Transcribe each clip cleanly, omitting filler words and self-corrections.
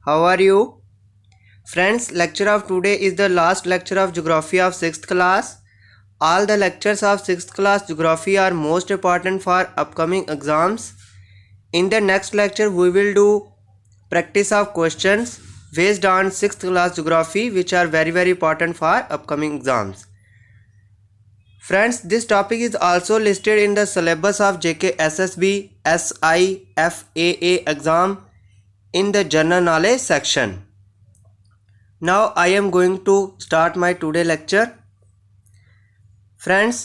How are you? Friends, lecture of today is the last lecture of geography of 6th class. All the lectures of 6th class geography are most important for upcoming exams. In the next lecture, we will do practice of questions based on 6th class geography, which are very important for upcoming exams. Friends, this topic is also listed in the syllabus of JK SSB SIFAA exam in the general knowledge section. Now I am going to start my today lecture. Friends,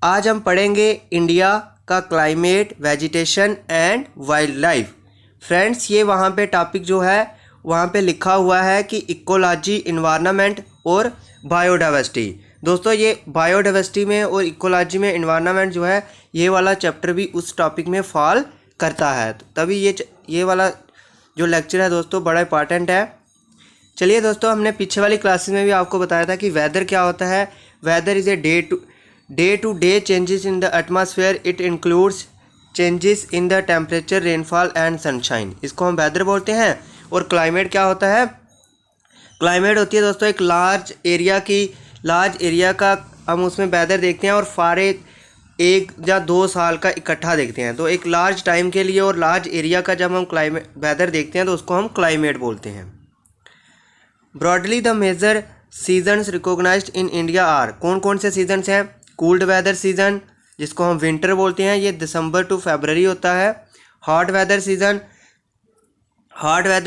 आज हम पढ़ेंगे India का climate, vegetation and wild life. Friends, ये वहाँ पे topic जो है वहाँ पे लिखा हुआ है कि इकोलॉजी, इन्वायरमेंट और बायोडाइवर्सिटी। दोस्तों, ये बायोडाइवर्सिटी में और इकोलॉजी में इन्वायरमेंट जो है ये वाला चैप्टर भी उस टॉपिक में फॉल करता है, तो तभी ये वाला जो लेक्चर है दोस्तों बड़ा इंपॉर्टेंट है। चलिए दोस्तों, हमने पीछे वाली क्लासेस में भी आपको बताया था कि वेदर क्या होता है। Weather is a day to day changes in the atmosphere. It includes changes in the temperature, rainfall and sunshine. इसको हम वेदर बोलते हैं। और क्लाइमेट क्या होता है? क्लाइमेट होती है दोस्तों एक लार्ज एरिया का हम उसमें वेदर देखते हैं और सारे 1 या 2 साल का इकट्ठा देखते हैं। तो एक लार्ज टाइम के लिए और लार्ज एरिया का जब हम क्लाइमेट वेदर देखते हैं तो उसको हम क्लाइमेट बोलते हैं। Broadly the major seasons recognized in India are. कौन कौन से सीजन्स हैं? कूल्ड वेदर सीजन, जिसको हम विंटर बोलते हैं, ये दिसंबर टू फरवरी होता है। हॉट वेदर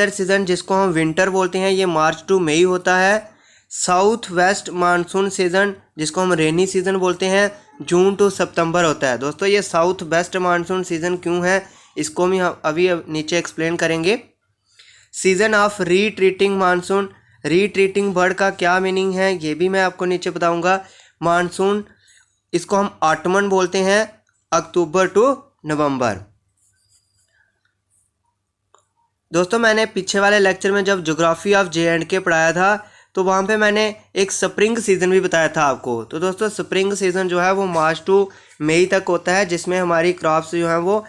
सीजन जिसको हम विंटर बोलते हैं, ये मार्च टू मई होता है। साउथ वेस्ट मानसून सीजन जिसको हम रेनी सीजन बोलते हैं, जून टू सितंबर होता है। दोस्तों, ये साउथ वेस्ट मानसून सीजन क्यों है इसको भी हम अभी नीचे एक्सप्लेन करेंगे। Season of retreating monsoon, retreating word का क्या मीनिंग है ये भी मैं आपको नीचे बताऊंगा। मानसून, इसको हम ऑटमन बोलते हैं, अक्टूबर टू नवंबर। दोस्तों, मैंने पीछे वाले लेक्चर में जब ज्योग्राफी ऑफ J&K पढ़ाया था तो वहाँ पे मैंने एक स्प्रिंग सीज़न भी बताया था आपको। तो दोस्तों, स्प्रिंग सीज़न जो है वो मार्च टू मई तक होता है, जिसमें हमारी क्रॉप्स जो हैं वो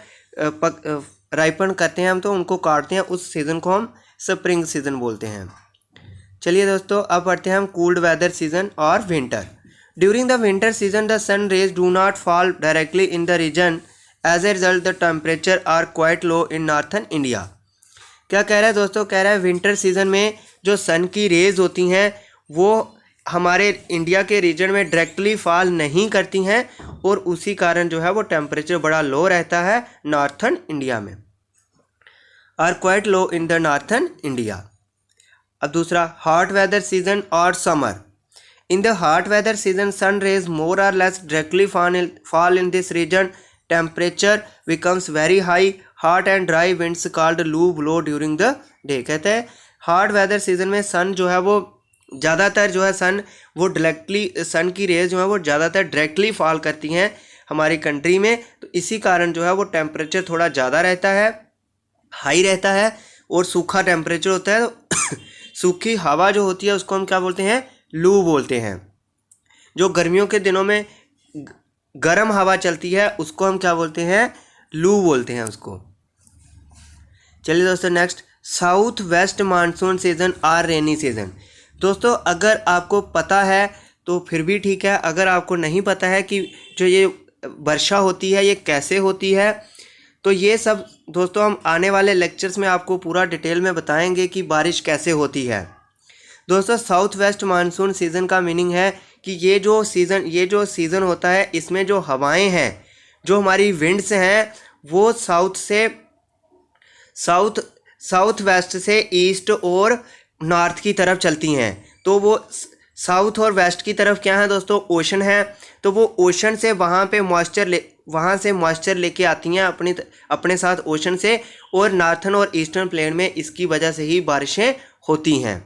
राइपन करते हैं हम, तो उनको काटते हैं। उस सीज़न को हम स्प्रिंग सीज़न बोलते हैं। चलिए दोस्तों, अब पढ़ते हैं हम कूल्ड वेदर सीजन और winter. During the winter season the sun rays do not fall directly in the region, as a result the temperature are quite low in northern India. क्या कह रहा है दोस्तों? कह रहा है विंटर सीजन में जो सन की रेज होती हैं वो हमारे इंडिया के रीजन में डायरेक्टली फॉल नहीं करती हैं और उसी कारण जो है वो टेम्परेचर बड़ा लो रहता है नॉर्थन इंडिया में, are quite low in the northern India. अब दूसरा, हॉट वेदर सीजन और summer. In the hot weather season sun rays more और less directly fall in this region, temperature becomes very high, hot and dry winds called loo blow during the day. कहते हैं hot weather season में सन जो है वो ज़्यादातर जो है सन की रेज जो है वो ज़्यादातर डायरेक्टली फॉल करती हैं हमारी कंट्री में, तो इसी कारण जो है वो टेम्परेचर थोड़ा ज़्यादा रहता है, हाई रहता है और सूखा टेम्परेचर होता है। तो सूखी हवा जो होती है उसको हम क्या बोलते हैं? लू बोलते हैं। जो गर्मियों के दिनों में गर्म हवा चलती है उसको हम क्या बोलते हैं? लू बोलते हैं उसको। चलिए दोस्तों, next, south west monsoon season और रेनी सीजन। दोस्तों, अगर आपको पता है तो फिर भी ठीक है, अगर आपको नहीं पता है कि जो ये वर्षा होती है ये कैसे होती है, तो ये सब दोस्तों हम आने वाले लेक्चर्स में आपको पूरा डिटेल में बताएंगे कि बारिश कैसे होती है। दोस्तों, साउथ वेस्ट मानसून सीज़न का मीनिंग है कि ये जो सीज़न होता है इसमें जो हवाएं हैं, जो हमारी विंड्स हैं, वो साउथ वेस्ट से ईस्ट और नॉर्थ की तरफ चलती हैं। तो वो साउथ और वेस्ट की तरफ क्या है दोस्तों? ओशन है। तो वो ओशन से वहाँ से मॉइस्चर लेके आती हैं अपने साथ ओशन से, और नॉर्थन और ईस्टर्न प्लेन में इसकी वजह से ही बारिशें होती हैं।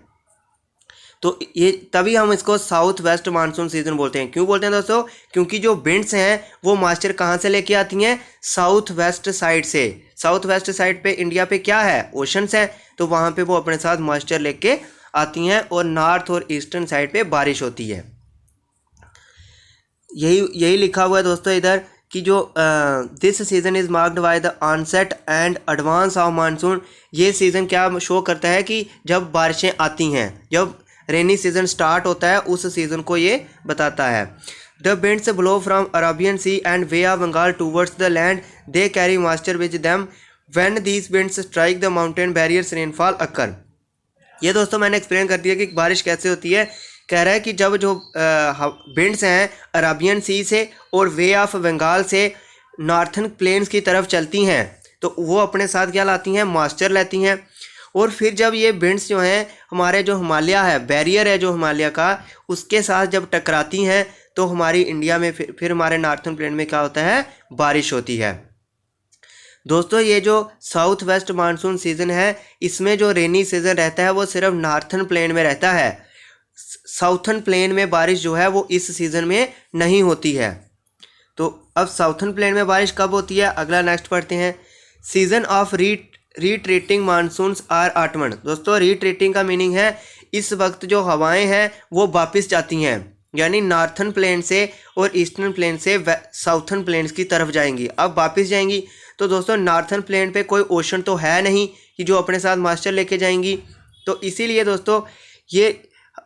तो ये तभी हम इसको साउथ वेस्ट मानसून सीजन बोलते हैं। क्यों बोलते हैं दोस्तों? क्योंकि जो विंड्स हैं वो मॉइस्चर कहाँ से लेके आती हैं? साउथ वेस्ट साइड से। साउथ वेस्ट साइड पे इंडिया पे क्या है? ओशंस है, तो वहाँ पे वो अपने साथ मॉइस्चर लेके आती हैं और नॉर्थ और ईस्टर्न साइड पे बारिश होती है। यही लिखा हुआ है दोस्तों इधर कि जो this season is marked by the onset and advance of monsoon, ये सीज़न क्या शो करता है कि जब बारिशें आती हैं, जब रेनी सीज़न स्टार्ट होता है उस सीज़न को ये बताता है। The winds blow from Arabian sea and bay of Bengal towards the land, they carry moisture with them, when these winds strike the mountain barriers rainfall occur. ये दोस्तों मैंने एक्सप्लेन कर दिया कि बारिश कैसे होती है। कह रहा है कि जब जो विंड्स हैं अरेबियन सी से और वे ऑफ बंगाल से नॉर्थन प्लेन्स की तरफ चलती हैं तो वो अपने साथ क्या लाती हैं, मॉइस्चर लाती हैं। और फिर जब ये विंड्स जो हैं हमारे जो हिमालय है, बैरियर है जो हिमालय का, उसके साथ जब टकराती हैं तो हमारी इंडिया में फिर हमारे नॉर्थन प्लेन में क्या होता है, बारिश होती है। दोस्तों ये जो साउथ वेस्ट मानसून सीज़न है इसमें जो रेनी सीज़न रहता है वो सिर्फ नॉर्थन प्लेन में रहता है। साउथर्न प्लेन में बारिश जो है वो इस सीज़न में नहीं होती है। तो अब साउथर्न प्लेन में बारिश कब होती है, अगला नेक्स्ट पढ़ते हैं। Season of retreating monsoons or autumn. दोस्तों रीट्रीटिंग का मीनिंग है इस वक्त जो हवाएं हैं वो वापस जाती हैं, यानी नॉर्थर्न प्लेन से और ईस्टर्न प्लेन से साउथर्न प्लेन्स की तरफ जाएंगी, अब वापस जाएंगी। तो दोस्तों नॉर्थर्न प्लेन पे कोई ओशन तो है नहीं कि जो अपने साथ मॉइस्चर लेके जाएंगी, तो इसीलिए दोस्तों ये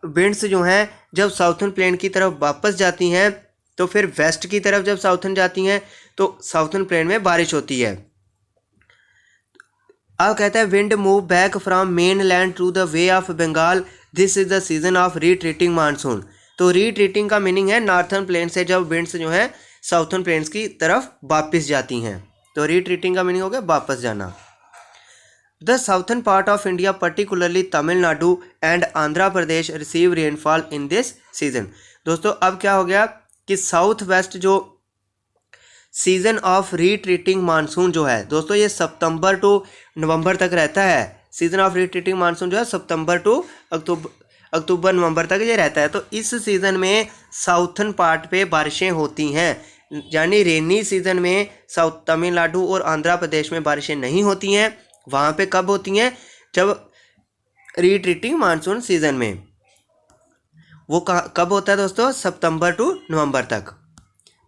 विंड्स जो हैं जब साउथर्न प्लेन की तरफ वापस जाती हैं तो फिर वेस्ट की तरफ जब साउथर्न जाती हैं तो साउथर्न प्लेन में बारिश होती है। अब कहता है wind move back from main land to the bay of Bengal, this is the season of retreating monsoon. तो रीट्रीटिंग का मीनिंग है नॉर्थर्न प्लेन से जब विंड्स जो हैं साउथर्न प्लेन्स की तरफ वापस जाती हैं, तो रीट्रीटिंग का मीनिंग हो गया वापस जाना। The southern part of India particularly Tamil Nadu and Andhra Pradesh receive rainfall in this season. दोस्तों अब क्या हो गया कि साउथ वेस्ट जो सीजन ऑफ रीट्रीटिंग मानसून जो है दोस्तों ये सितंबर टू नवंबर तक रहता है। सीजन ऑफ रीट्रीटिंग मानसून जो है सितंबर टू अक्टूबर नवंबर तक ये रहता है। तो इस सीज़न में साउथर्न पार्ट पे बारिशें होती हैं, यानी रेनी सीज़न में साउथ तमिलनाडु और आंध्र प्रदेश में बारिशें नहीं होती हैं। वहाँ पे कब होती हैं, जब रीट्रीटिंग मानसून सीज़न में। वो कब होता है दोस्तों, सितंबर टू नवंबर तक।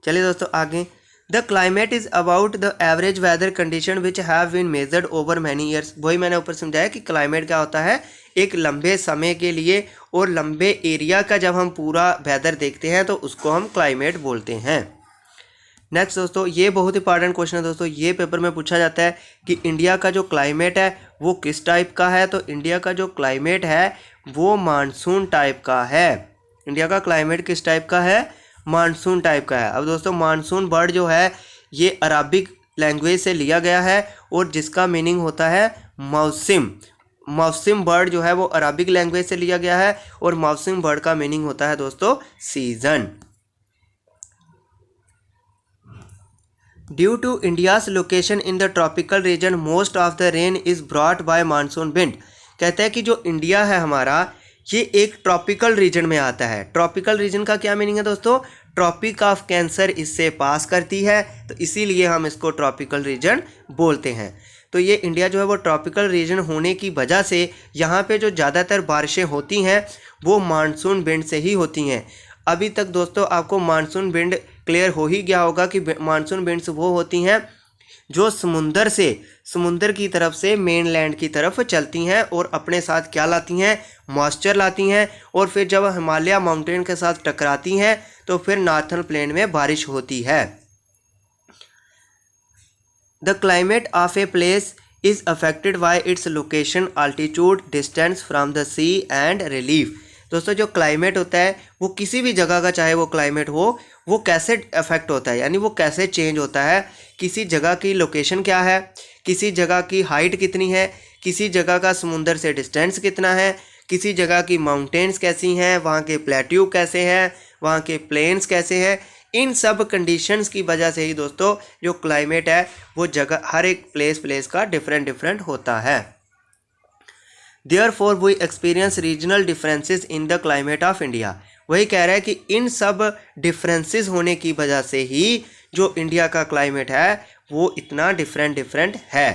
चलिए दोस्तों आगे। The climate is about the average weather condition which have been measured over many years. वही मैंने ऊपर समझाया कि क्लाइमेट क्या होता है, एक लंबे समय के लिए और लंबे एरिया का जब हम पूरा वेदर देखते हैं तो उसको हम क्लाइमेट बोलते हैं। नेक्स्ट दोस्तों ये बहुत इंपॉर्टेंट क्वेश्चन है दोस्तों, ये पेपर में पूछा जाता है कि इंडिया का जो क्लाइमेट है वो किस टाइप का है। तो इंडिया का जो क्लाइमेट है वो मानसून टाइप का है। इंडिया का क्लाइमेट किस टाइप का है, मानसून टाइप का है। अब दोस्तों मानसून वर्ड जो है ये अरबिक लैंग्वेज से लिया गया है और जिसका मीनिंग होता है मौसम। मौसम वर्ड जो है वो अरबिक लैंग्वेज से लिया गया है और मौसम वर्ड का मीनिंग होता है दोस्तों season. Due to India's location in the tropical region most of the rain is brought by monsoon wind. कहता है कि जो इंडिया है हमारा ये एक ट्रॉपिकल रीजन में आता है। ट्रॉपिकल रीजन का क्या मीनिंग है दोस्तों, ट्रॉपिक ऑफ कैंसर इससे पास करती है तो इसीलिए हम इसको ट्रॉपिकल रीजन बोलते हैं। तो ये इंडिया जो है वो ट्रॉपिकल रीजन होने की वजह से यहाँ पे जो ज़्यादातर बारिशें होती हैं वो मानसून विंड से ही होती हैं। अभी तक दोस्तों आपको मानसून विंड क्लियर हो ही गया होगा कि मानसून विंड्स वो होती हैं जो समुंदर की तरफ से मेन लैंड की तरफ चलती हैं और अपने साथ क्या लाती हैं, मॉइस्चर लाती हैं और फिर जब हिमालय माउंटेन के साथ टकराती हैं तो फिर नॉर्थर्न प्लेन में बारिश होती है। The climate of a place is affected by its location, altitude, distance from the sea and relief. दोस्तों जो क्लाइमेट होता है वो किसी भी जगह का चाहे वो क्लाइमेट हो वो कैसे अफेक्ट होता है, यानी वो कैसे चेंज होता है। किसी जगह की लोकेशन क्या है, किसी जगह की हाइट कितनी है, किसी जगह का समुंदर से डिस्टेंस कितना है, किसी जगह की माउंटेन्स कैसी हैं, वहाँ के प्लेट्यू कैसे हैं, वहाँ के प्लेन्स कैसे हैं। इन सब कंडीशंस की वजह से ही दोस्तों जो क्लाइमेट है वो जगह हर एक प्लेस का डिफरेंट होता है। Therefore we experience regional differences in the climate of India। वही कह रहा है कि इन सब डिफरेंसेस होने की वजह से ही जो इंडिया का क्लाइमेट है वो इतना डिफरेंट है।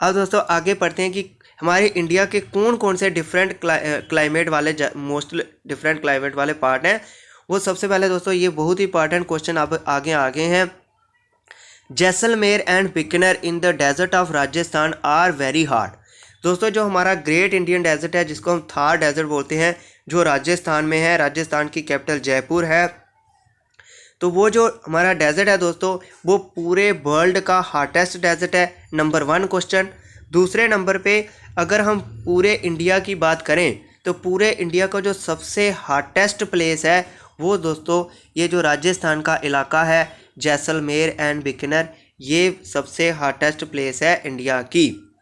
अब दोस्तों आगे पढ़ते हैं कि हमारे इंडिया के कौन कौन से डिफरेंट क्लाइमेट वाले मोस्ट डिफरेंट क्लाइमेट वाले पार्ट हैं। वो सबसे पहले दोस्तों ये बहुत ही इंपॉर्टेंट क्वेश्चन अब आगे हैं Jaisalmer and Bikaner in the desert of Rajasthan are very hot. दोस्तों जो हमारा ग्रेट इंडियन डेजर्ट है जिसको हम थार डेजर्ट बोलते हैं, जो राजस्थान में है, राजस्थान की कैपिटल जयपुर है, तो वो जो हमारा डेजर्ट है दोस्तों वो पूरे वर्ल्ड का हॉटेस्ट डेजर्ट है। Number 1 question. दूसरे नंबर पे अगर हम पूरे इंडिया की बात करें तो पूरे इंडिया का जो सबसे हॉटेस्ट प्लेस है वो दोस्तों ये जो राजस्थान का इलाका है जैसलमेर एंड बीकानेर, ये सबसे हॉटेस्ट प्लेस है इंडिया की।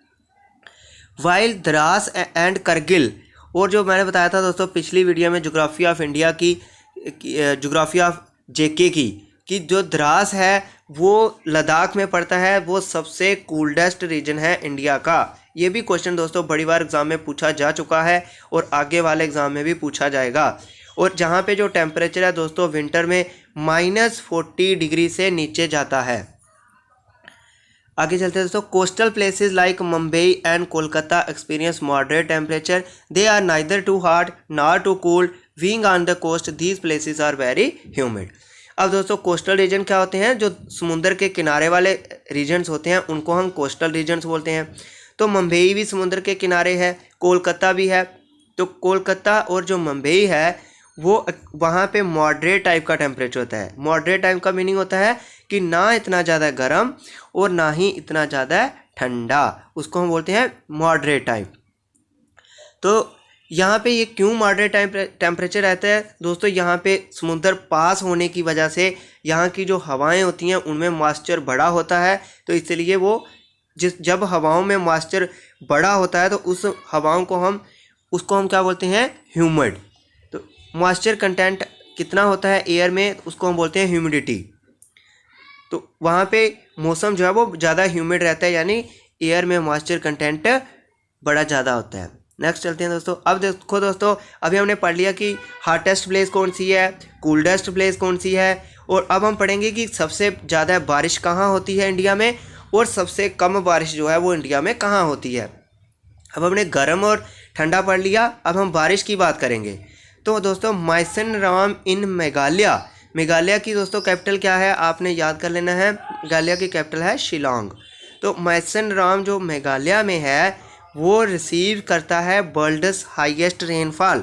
वाइल द्रास एंड करगिल, और जो मैंने बताया था दोस्तों पिछली वीडियो में ज्योग्राफी ऑफ इंडिया की ज्योग्राफी ऑफ जेके की कि जो द्रास है वो लद्दाख में पड़ता है, वो सबसे कूल्डेस्ट रीजन है इंडिया का। ये भी क्वेश्चन दोस्तों बड़ी बार एग्जाम में पूछा जा चुका है और आगे वाले एग्जाम में भी पूछा जाएगा। और जहाँ पे जो टेम्परेचर है दोस्तों विंटर में -40 डिग्री से नीचे जाता है। आगे चलते हैं दोस्तों। Coastal places like Mumbai and Kolkata experience moderate temperature, they are neither too hot nor too cold, being on the coast these places are very humid. अब दोस्तों कोस्टल रीजन क्या होते हैं, जो समुद्र के किनारे वाले रीजन्स होते हैं उनको हम कोस्टल रीजन्स बोलते हैं। तो मुंबई भी समुद्र के किनारे है, कोलकाता भी है। तो कोलकाता और जो मुंबई है वो वहाँ पे मॉडरेट टाइप का टेम्परेचर होता है। मॉडरेट टाइप का मीनिंग होता है कि ना इतना ज़्यादा गर्म और ना ही इतना ज़्यादा ठंडा, उसको हम बोलते हैं मॉडरेट टाइप। तो यहाँ पे ये क्यों मॉडरेट टेम्परेचर रहता है दोस्तों, यहाँ पे समुद्र पास होने की वजह से यहाँ की जो हवाएं होती हैं उनमें मॉइस्चर बड़ा होता है, तो इसलिए वो जब हवाओं में मॉइस्चर बड़ा होता है तो उस हवाओं को उसको हम क्या बोलते हैं, ह्यूमिड। तो मॉइस्चर कंटेंट कितना होता है एयर में उसको हम बोलते हैं ह्यूमिडिटी। तो वहाँ पे मौसम जो है वो ज़्यादा ह्यूमिड रहता है, यानी एयर में मॉइस्चर कंटेंट बड़ा ज़्यादा होता है। नेक्स्ट चलते हैं दोस्तों। अब देखो दोस्तों अभी हमने पढ़ लिया कि हॉटेस्ट प्लेस कौन सी है, कूल्डेस्ट प्लेस कौन सी है, और अब हम पढ़ेंगे कि सबसे ज़्यादा बारिश कहाँ होती है इंडिया में और सबसे कम बारिश जो है वो इंडिया में कहाँ होती है। अब हमने गर्म और ठंडा पढ़ लिया, अब हम बारिश की बात करेंगे। तो दोस्तों माइसेनराम इन मेघालय, मेघालय की दोस्तों कैपिटल क्या है आपने याद कर लेना है, मेघालय की कैपिटल है शिलोंग। तो माइसेनराम जो मेघालय में है वो रिसीव करता है वर्ल्ड्स हाईएस्ट रेनफॉल।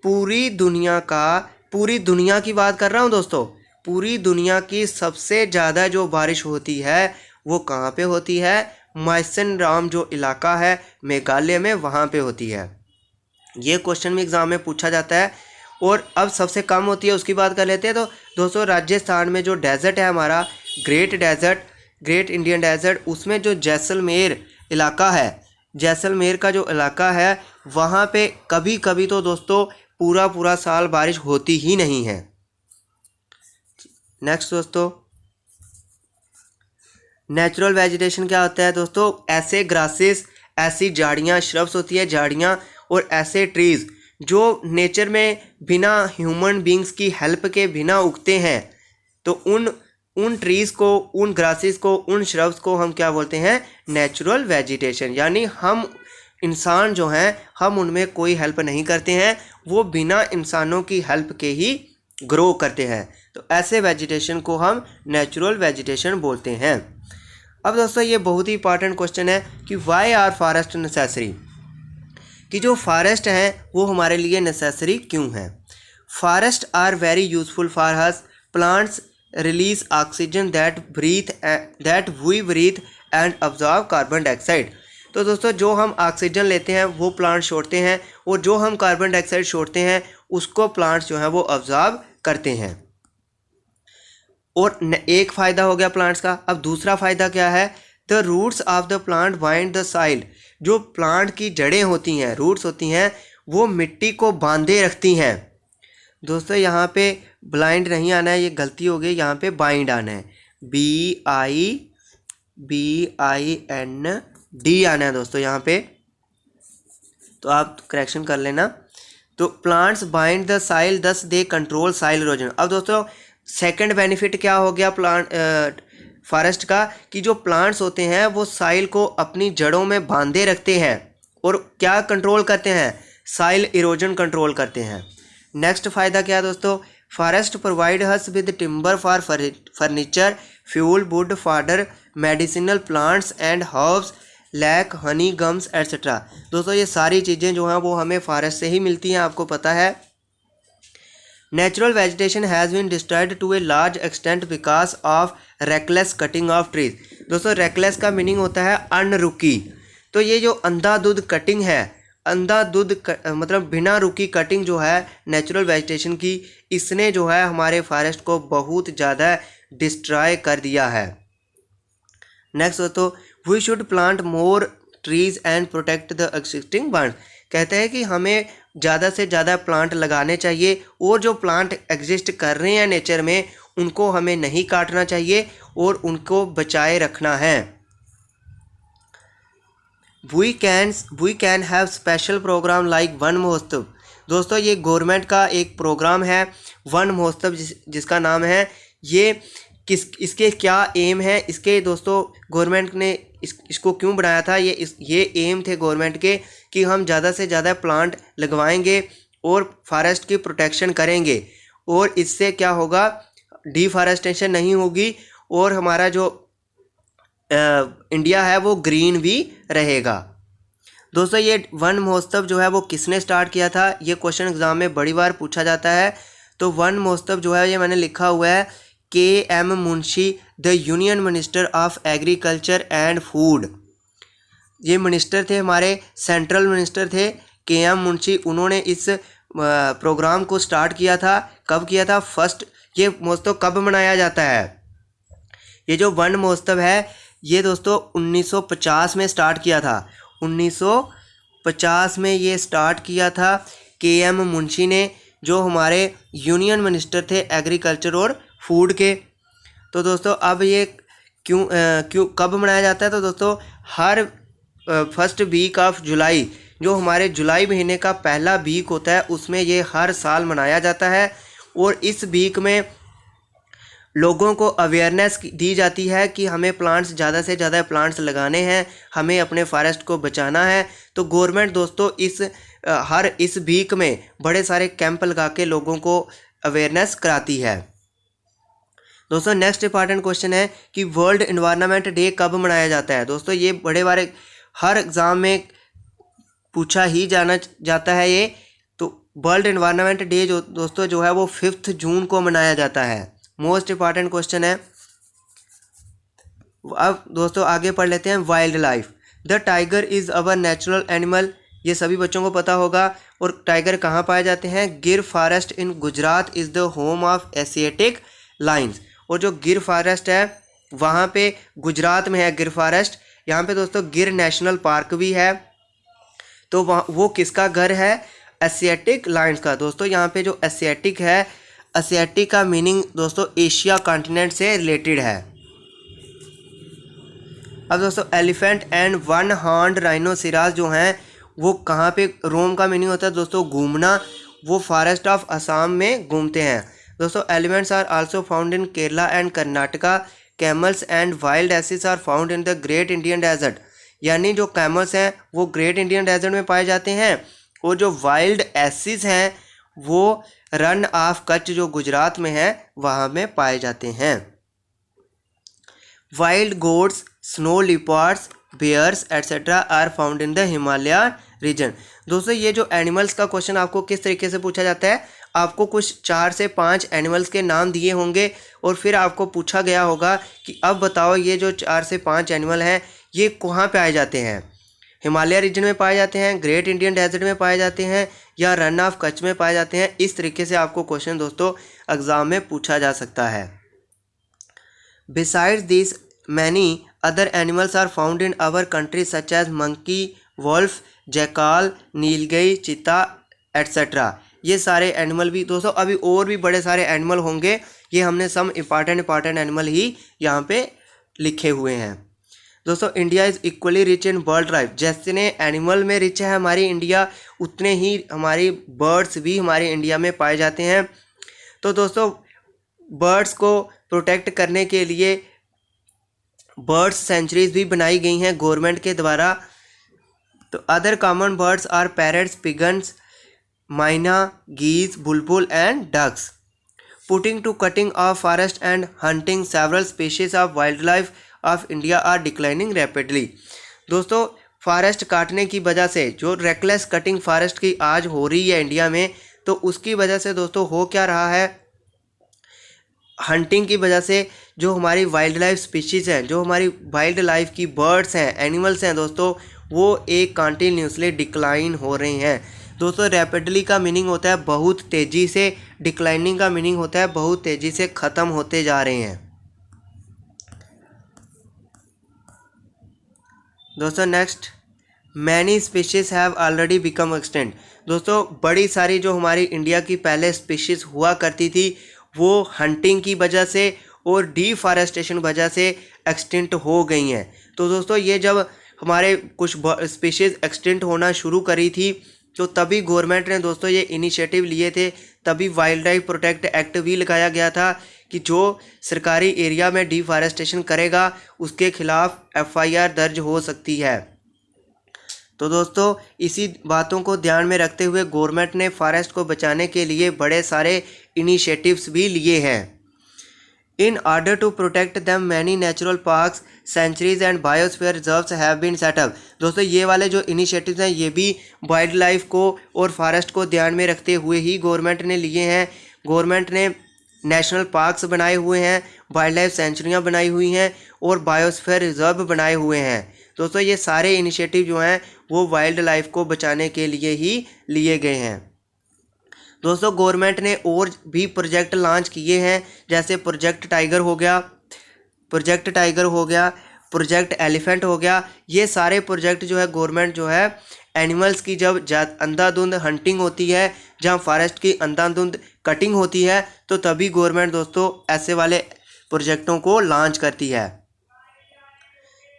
पूरी दुनिया की बात कर रहा हूँ दोस्तों, पूरी दुनिया की सबसे ज़्यादा जो बारिश होती है वो कहाँ पे होती है, माइसेनराम जो इलाका है मेघालय में वहाँ पे होती है। ये क्वेश्चन भी एग्ज़ाम में पूछा जाता है। और अब सबसे कम होती है उसकी बात कर लेते हैं। तो दोस्तों राजस्थान में जो डेजर्ट है हमारा ग्रेट इंडियन डेजर्ट, उसमें जो जैसलमेर इलाका है, जैसलमेर का जो इलाका है वहाँ पे कभी कभी तो दोस्तों पूरा साल बारिश होती ही नहीं है। नेक्स्ट दोस्तों, नेचुरल वेजिटेशन क्या होता है दोस्तों, ऐसे ग्रासेस, ऐसी झाड़ियाँ, श्रब्स होती है झाड़ियाँ, और ऐसे ट्रीज़ जो नेचर में बिना ह्यूमन बींग्स की हेल्प के बिना उगते हैं, तो उन ट्रीज़ को, उन ग्रासेस को, उन श्रब्स को हम क्या बोलते हैं, नेचुरल वेजिटेशन। यानी हम इंसान जो हैं हम उनमें कोई हेल्प नहीं करते हैं, वो बिना इंसानों की हेल्प के ही ग्रो करते हैं। तो ऐसे वेजिटेशन को हम नेचुरल वेजिटेशन बोलते हैं। अब दोस्तों ये बहुत ही इंपॉर्टेंट क्वेश्चन है कि वाई आर फॉरेस्ट नेसेसरी, कि जो फॉरेस्ट हैं वो हमारे लिए नेसेसरी क्यों हैं। Forest are very useful for us, plants release oxygen that we breathe and absorb carbon dioxide. तो दोस्तों जो हम ऑक्सीजन लेते हैं वो प्लांट छोड़ते हैं, और जो हम कार्बन डाइऑक्साइड छोड़ते हैं उसको प्लांट्स जो हैं वो अब्जॉर्ब करते हैं। और एक फ़ायदा हो गया प्लांट्स का। अब दूसरा फ़ायदा क्या है, the roots of the plant bind the soil, जो प्लांट की जड़ें होती हैं, रूट्स होती हैं, वो मिट्टी को बांधे रखती हैं। दोस्तों यहाँ पे ब्लाइंड नहीं आना है, ये गलती हो गई, यहाँ पे बाइंड आना है, BIND आना है दोस्तों यहाँ पे, तो आप करेक्शन कर लेना। तो प्लांट्स बाइंड द सॉइल दस दे कंट्रोल सॉइल इरोजन। अब दोस्तों सेकंड बेनिफिट क्या हो गया फॉरेस्ट का, कि जो प्लांट्स होते हैं वो सॉइल को अपनी जड़ों में बांधे रखते हैं और क्या कंट्रोल करते हैं, सॉइल इरोजन कंट्रोल करते हैं। नेक्स्ट फ़ायदा क्या है दोस्तों, forest provide us with timber for furniture, fuel, wood, fodder, medicinal plants and herbs, lac, honey, gums etcetera. दोस्तों ये सारी चीज़ें जो हैं वो हमें फॉरेस्ट से ही मिलती हैं, आपको पता है। Natural vegetation has been destroyed to a large extent because of reckless cutting of trees. दोस्तों रेकलेस का मीनिंग होता है अनरुकी। तो ये जो अंधाधुंध कटिंग है, मतलब बिना रुकी कटिंग जो है नेचुरल वेजिटेशन की, इसने जो है हमारे फॉरेस्ट को बहुत ज़्यादा डिस्ट्रॉय कर दिया है। नेक्स्ट दोस्तों, we should plant more trees and protect the existing ones. कहते हैं कि हमें ज़्यादा से ज़्यादा प्लांट लगाने चाहिए और जो प्लांट एग्जिस्ट कर रहे हैं नेचर में उनको हमें नहीं काटना चाहिए और उनको बचाए रखना है। We can have special program like Van Mahotsav. दोस्तों ये गवर्नमेंट का एक प्रोग्राम है वन महोत्सव, जिसका नाम है, ये इसके क्या एम है, इसके दोस्तों गवर्नमेंट ने इसको क्यों बनाया था, ये एम थे गवर्नमेंट के कि हम ज़्यादा से ज़्यादा प्लांट लगवाएंगे और फॉरेस्ट की प्रोटेक्शन करेंगे और इससे क्या होगा, डिफॉरेस्टेशन नहीं होगी और हमारा जो इंडिया है वो ग्रीन भी रहेगा। दोस्तों ये वन महोत्सव जो है वो किसने स्टार्ट किया था, ये क्वेश्चन एग्जाम में बड़ी बार पूछा जाता है। तो वन महोत्सव जो है ये मैंने लिखा हुआ है KM Munshi, the union minister of agriculture and food. ये मिनिस्टर थे, हमारे सेंट्रल मिनिस्टर थे KM मुंशी। उन्होंने इस प्रोग्राम को स्टार्ट किया था। कब किया था फर्स्ट, ये महोत्सव कब मनाया जाता है, ये जो वन महोत्सव है ये दोस्तों 1950 में स्टार्ट किया था। 1950 में ये स्टार्ट किया था KM मुंशी ने, जो हमारे यूनियन मिनिस्टर थे एग्रीकल्चर और फूड के। तो दोस्तों अब ये क्यों कब मनाया जाता है, तो दोस्तों हर फर्स्ट वीक ऑफ जुलाई, जो हमारे जुलाई महीने का पहला वीक होता है उसमें ये हर साल मनाया जाता है। और इस वीक में लोगों को अवेयरनेस दी जाती है कि हमें प्लांट्स ज़्यादा से ज़्यादा प्लांट्स लगाने हैं, हमें अपने फॉरेस्ट को बचाना है। तो गवर्नमेंट दोस्तों इस वीक में बड़े सारे कैंप लगा के लोगों को अवेयरनेस कराती है। दोस्तों नेक्स्ट इंपॉर्टेंट क्वेश्चन है कि वर्ल्ड एनवायरनमेंट डे कब मनाया जाता है। दोस्तों ये बड़े बारे हर एग्ज़ाम में पूछा ही जाता है ये। तो वर्ल्ड एनवायरनमेंट डे जो दोस्तों जो है वो 5 जून को मनाया जाता है। मोस्ट इंपॉर्टेंट क्वेश्चन है। अब दोस्तों आगे पढ़ लेते हैं wild life. The tiger is our natural animal, ये सभी बच्चों को पता होगा। और टाइगर कहाँ पाए जाते हैं, गिर forest in Gujarat is the home of Asiatic lines. और जो गिर फॉरेस्ट है वहाँ पे गुजरात में है गिर फॉरेस्ट। यहाँ पे दोस्तों गिर नेशनल पार्क भी है। तो वो किसका घर है, एशियाटिक लाइन्स का। दोस्तों यहाँ पे जो एशियाटिक है, एशियाटिक का मीनिंग दोस्तों एशिया कॉन्टिनेंट से रिलेटेड है। अब दोस्तों एलिफेंट एंड वन हॉर्न्ड राइनोसिरास जो हैं वो कहाँ पे, रोम का मीनिंग होता है दोस्तों घूमना, वो फॉरेस्ट ऑफ असम में घूमते हैं। दोस्तों elephants are also found in Kerala and Karnataka. Camels and wild asses are found in the great Indian desert. यानी जो कैमल्स हैं वो ग्रेट इंडियन डेजर्ट में पाए जाते हैं और जो वाइल्ड एसिस हैं वो रन ऑफ कच्छ जो गुजरात में है वहाँ में पाए जाते हैं। Wild goats, snow leopards, bears etcetera are found in the Himalaya region. दोस्तों ये जो एनिमल्स का क्वेश्चन आपको किस तरीके से पूछा जाता है, आपको कुछ 4 से 5 एनिमल्स के नाम दिए होंगे और फिर आपको पूछा गया होगा कि अब बताओ ये जो 4 से 5 एनिमल हैं ये कहाँ पाए जाते हैं, हिमालय रीजन में पाए जाते हैं, ग्रेट इंडियन डेजर्ट में पाए जाते हैं या रन ऑफ कच्छ में पाए जाते हैं। इस तरीके से आपको क्वेश्चन दोस्तों एग्जाम में पूछा जा सकता है। Besides this many other animals are found in our country such as monkey, wolf, jackal, nilgai, cheetah etcetera. ये सारे एनिमल भी दोस्तों, अभी और भी बड़े सारे एनिमल होंगे, ये हमने सम इम्पॉर्टेंट एनिमल ही यहाँ पे लिखे हुए हैं। दोस्तों India is equally rich in bird life. जैसे एनिमल में रिच है हमारी इंडिया, उतने ही हमारी बर्ड्स भी हमारे इंडिया में पाए जाते हैं। तो दोस्तों बर्ड्स को प्रोटेक्ट करने के लिए बर्ड्स सेंचुरीज भी बनाई गई हैं गवर्नमेंट के द्वारा। तो other common birds are parrots, pigeons, myna, geese, bulbul and ducks. Putting to cutting of forest and hunting several species of wildlife of India are declining rapidly. दोस्तों forest काटने की वजह से, जो रेकलेस कटिंग फॉरेस्ट की आज हो रही है इंडिया में, तो उसकी वजह से दोस्तों हो क्या रहा है, हंटिंग की वजह से जो हमारी वाइल्ड लाइफ स्पीशीज़ हैं, जो हमारी वाइल्ड लाइफ की बर्ड्स हैं, एनिमल्स हैं दोस्तों, वो एक कंटिन्यूसली डिक्लाइन हो रहे हैं। दोस्तों रैपिडली का मीनिंग होता है बहुत तेज़ी से, डिक्लाइनिंग का मीनिंग होता है बहुत तेज़ी से ख़त्म होते जा रहे हैं। दोस्तों next, many species have already become extinct. दोस्तों बड़ी सारी जो हमारी इंडिया की पहले स्पीशीज़ हुआ करती थी वो हंटिंग की वजह से और डिफॉरेस्टेशन वजह से एक्सटिंक्ट हो गई हैं। तो दोस्तों ये जब हमारे कुछ स्पीशीज़ एक्सटिंक्ट होना शुरू करी थी तो तभी गवर्नमेंट ने दोस्तों ये इनिशिएटिव लिए थे, तभी वाइल्ड लाइफ प्रोटेक्ट एक्ट भी लगाया गया था कि जो सरकारी एरिया में डिफॉरेस्टेशन करेगा उसके खिलाफ FIR दर्ज हो सकती है। तो दोस्तों इसी बातों को ध्यान में रखते हुए गवर्नमेंट ने फॉरेस्ट को बचाने के लिए बड़े सारे इनिशिएटिव्स भी लिए हैं। In order to protect them many natural parks, sanctuaries and biosphere reserves have been set up. दोस्तों ये वाले जो इनिशिएटिव्स हैं ये भी वाइल्ड लाइफ को और फॉरेस्ट को ध्यान में रखते हुए ही गवर्नमेंट ने लिए हैं। गवर्नमेंट ने नेशनल पार्क्स बनाए हुए हैं, वाइल्ड लाइफ सेंचुरियाँ बनाई हुई हैं और बायोस्फीयर रिजर्व बनाए हुए हैं। दोस्तों ये सारे इनिशिएटिव जो हैं वो वाइल्ड लाइफ को बचाने के लिए ही लिए गए हैं। दोस्तों गवर्नमेंट ने और भी प्रोजेक्ट लॉन्च किए हैं, जैसे प्रोजेक्ट टाइगर हो गया, प्रोजेक्ट एलिफेंट हो गया। ये सारे प्रोजेक्ट जो है गवर्नमेंट जो है एनिमल्स की जब अंधाधुंध हंटिंग होती है, जहाँ फॉरेस्ट की अंधाधुंध कटिंग होती है, तो तभी गवर्नमेंट दोस्तों ऐसे वाले प्रोजेक्टों को लॉन्च करती है।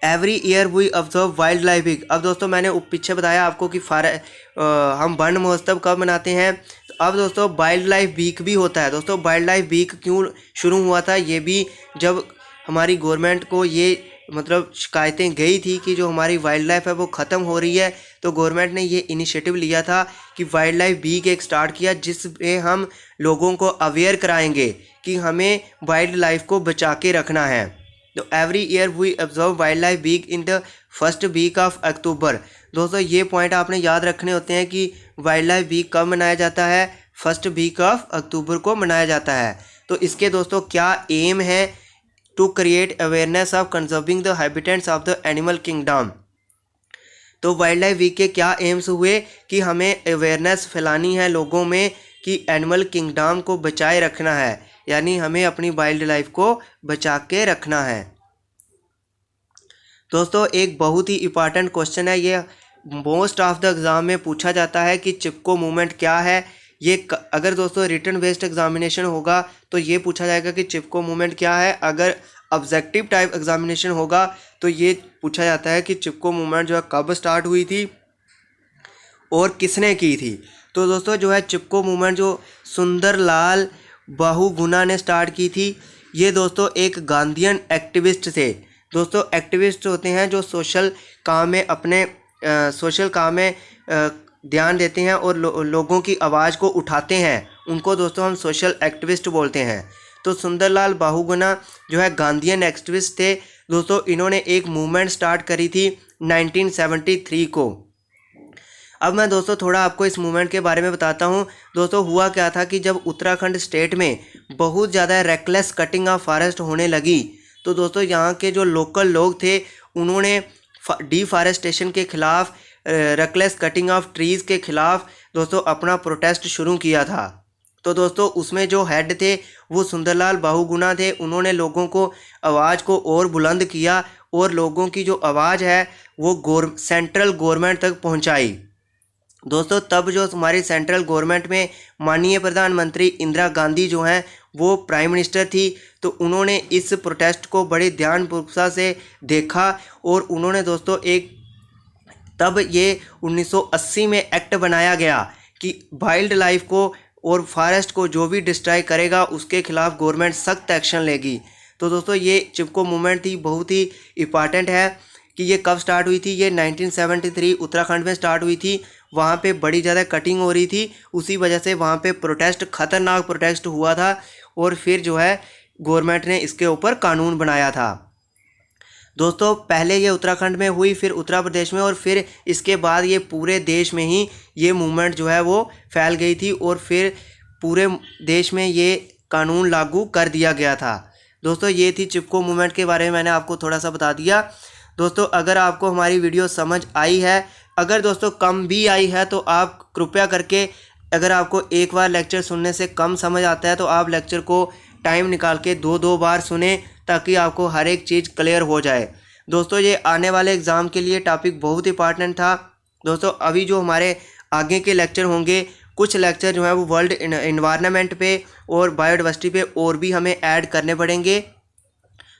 Every year we observe wild life week. अब दोस्तों मैंने पीछे बताया आपको कि हम वन महोत्सव कब मनाते हैं, तो अब दोस्तों वाइल्ड लाइफ वीक भी होता है। दोस्तों वाइल्ड लाइफ वीक क्यों शुरू हुआ था, ये भी जब हमारी गवर्नमेंट को ये मतलब शिकायतें गई थी कि जो हमारी वाइल्ड लाइफ है वो ख़त्म हो रही है, तो गवर्नमेंट ने ये इनिशिएटिव लिया था कि वाइल्ड लाइफ वीक एक स्टार्ट किया जिसमें हम लोगों को अवेयर कराएंगे कि हमें वाइल्ड लाइफ को बचा के रखना है। तो every year we observe wild life week in the first week of October. दोस्तों ये पॉइंट आपने याद रखने होते हैं कि वाइल्ड लाइफ वीक कब मनाया जाता है, फर्स्ट वीक ऑफ अक्टूबर को मनाया जाता है। तो इसके दोस्तों क्या एम है, to create awareness of conserving the habitats of the animal kingdom. तो वाइल्ड लाइफ वीक के क्या एम्स हुए कि हमें अवेयरनेस फैलानी है लोगों में कि एनिमल किंगडम को बचाए रखना है, यानी हमें अपनी वाइल्ड लाइफ को बचा के रखना है। दोस्तों एक बहुत ही इम्पॉर्टेंट क्वेश्चन है, ये मोस्ट ऑफ द एग्ज़ाम में पूछा जाता है कि चिपको मूवमेंट क्या है। ये अगर दोस्तों रिटन बेस्ड एग्जामिनेशन होगा तो ये पूछा जाएगा कि चिपको मूवमेंट क्या है। अगर ऑब्जेक्टिव टाइप एग्जामिनेशन होगा तो ये पूछा जाता है कि चिपको मूवमेंट जो है कब स्टार्ट हुई थी और किसने की थी। तो दोस्तों जो है चिपको मूवमेंट जो सुंदरलाल बहुगुणा ने स्टार्ट की थी, ये दोस्तों एक गांधीयन एक्टिविस्ट थे। दोस्तों एक्टिविस्ट होते हैं जो सोशल काम में अपने सोशल काम में ध्यान देते हैं और लोगों की आवाज़ को उठाते हैं, उनको दोस्तों हम सोशल एक्टिविस्ट बोलते हैं। तो सुंदरलाल बहुगुणा जो है गांधीयन एक्टिविस्ट थे। दोस्तों इन्होंने एक मूवमेंट स्टार्ट करी थी 1973 को। अब मैं दोस्तों थोड़ा आपको इस मूवमेंट के बारे में बताता हूँ। दोस्तों हुआ क्या था कि जब उत्तराखंड स्टेट में बहुत ज़्यादा रेकलेस कटिंग ऑफ फॉरेस्ट होने लगी, तो दोस्तों यहाँ के जो लोकल लोग थे उन्होंने डिफॉरेस्टेशन के ख़िलाफ़, रेकलेस कटिंग ऑफ ट्रीज़ के ख़िलाफ़ दोस्तों अपना प्रोटेस्ट शुरू किया था। तो दोस्तों उसमें जो हेड थे वो सुंदरलाल बहुगुणा थे। उन्होंने लोगों को आवाज़ को और बुलंद किया और लोगों की जो आवाज़ है वो सेंट्रल गवर्नमेंट तक पहुंचाई। दोस्तों तब जो हमारी सेंट्रल गवर्नमेंट में माननीय प्रधानमंत्री इंदिरा गांधी जो हैं वो प्राइम मिनिस्टर थी, तो उन्होंने इस प्रोटेस्ट को बड़े ध्यानपूर्वकता से देखा और उन्होंने दोस्तों तब ये 1980 में एक्ट बनाया गया कि वाइल्ड लाइफ को और फॉरेस्ट को जो भी डिस्ट्रॉय करेगा उसके खिलाफ गवर्नमेंट सख्त एक्शन लेगी। तो दोस्तों ये चिपको मूवमेंट थी, बहुत ही इम्पॉर्टेंट है कि ये कब स्टार्ट हुई थी। ये 1973 उत्तराखंड में स्टार्ट हुई थी। वहाँ पे बड़ी ज़्यादा कटिंग हो रही थी, उसी वजह से वहाँ पे प्रोटेस्ट, खतरनाक प्रोटेस्ट हुआ था और फिर जो है गवर्नमेंट ने इसके ऊपर कानून बनाया था। दोस्तों पहले ये उत्तराखंड में हुई, फिर उत्तर प्रदेश में, और फिर इसके बाद ये पूरे देश में ही ये मूवमेंट जो है वो फैल गई थी और फिर पूरे देश में ये कानून लागू कर दिया गया था। दोस्तों ये थी चिपको मूवमेंट के बारे में मैंने आपको थोड़ा सा बता दिया। दोस्तों अगर आपको हमारी वीडियो समझ आई है, अगर दोस्तों कम भी आई है, तो आप कृपया करके, अगर आपको एक बार लेक्चर सुनने से कम समझ आता है तो आप लेक्चर को टाइम निकाल के 2-2 बार सुने, ताकि आपको हर एक चीज़ क्लियर हो जाए। दोस्तों ये आने वाले एग्ज़ाम के लिए टॉपिक बहुत इंपॉर्टेंट था। दोस्तों अभी जो हमारे आगे के लेक्चर होंगे, कुछ लेक्चर जो है वो वर्ल्ड इन्वायरमेंट पे और बायोडाइवर्सिटी पे और भी हमें ऐड करने पड़ेंगे,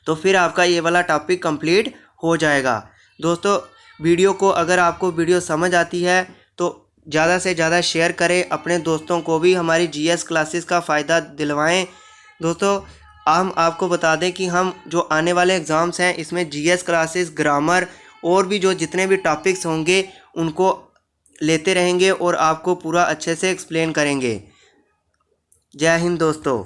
तो फिर आपका ये वाला टॉपिक कंप्लीट हो जाएगा। दोस्तों वीडियो को, अगर आपको वीडियो समझ आती है तो ज़्यादा से ज़्यादा शेयर करें, अपने दोस्तों को भी हमारी जीएस क्लासेस का फ़ायदा दिलवाएं। दोस्तों हम आपको बता दें कि हम जो आने वाले एग्ज़ाम्स हैं इसमें जीएस क्लासेस, ग्रामर और भी जो जितने भी टॉपिक्स होंगे उनको लेते रहेंगे और आपको पूरा अच्छे से एक्सप्लेन करेंगे। जय हिंद दोस्तों।